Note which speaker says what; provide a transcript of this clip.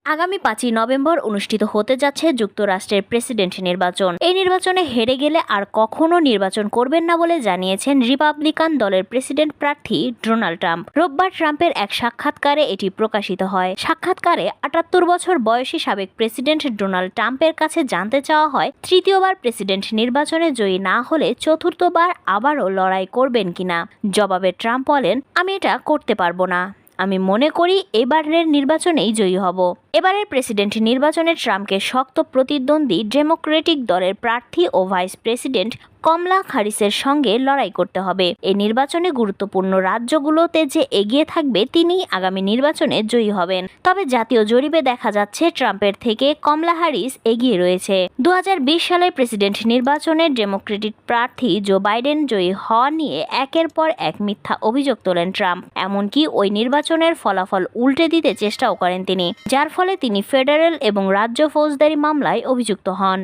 Speaker 1: আগামী 5ই নভেম্বর অনুষ্ঠিত হতে যাচ্ছে যুক্তরাষ্ট্রের প্রেসিডেন্ট নির্বাচন। এই নির্বাচনে হেরে গেলে আর কখনো নির্বাচন করবেন না বলে জানিয়েছেন রিপাবলিকান দলের প্রেসিডেন্ট প্রার্থী ডোনাল্ড ট্রাম্প। রোববার ট্রাম্পের এক সাক্ষাৎকারে এটি প্রকাশিত হয়। সাক্ষাৎকারে 78 বছর বয়সী সাবেক প্রেসিডেন্ট ডোনাল্ড ট্রাম্পের কাছে জানতে চাওয়া হয়, তৃতীয়বার প্রেসিডেন্ট নির্বাচনে জয়ী না হলে চতুর্থবার আবারও লড়াই করবেন কিনা। জবাবে ট্রাম্প বলেন, আমি এটা করতে পারবো না। আমি মনে করি এবারের নির্বাচনেই জয়ী হব। এবারের প্রেসিডেন্ট নির্বাচনে ট্রাম্পকে শক্ত প্রতিদ্বন্দ্বী ডেমোক্রেটিক দলের প্রার্থী ও ভাইস প্রেসিডেন্ট কমলা হ্যারিসের সঙ্গে লড়াই করতে হবে। এই নির্বাচনে গুরুত্বপূর্ণ রাজ্যগুলোতে যে এগিয়ে থাকবে তিনি আগামী নির্বাচনে জয়ী হবেন। তবে জাতীয় জরিপে দেখা যাচ্ছে ট্রাম্পের থেকে কমলা হ্যারিস এগিয়ে রয়েছে। 2020 সালে প্রেসিডেন্ট নির্বাচনে ডেমোক্রেটিক প্রার্থী জো বাইডেন জয়ী হওয়া নিয়ে একের পর এক মিথ্যা অভিযোগ তোলেন ট্রাম্প। এমনকি ওই নির্বাচনের ফলাফল উল্টে দিতে চেষ্টাও করেন তিনি, যার ফলে তিনি ফেডারেল এবং রাজ্য ফৌজদারি মামলায় অভিযুক্ত হন।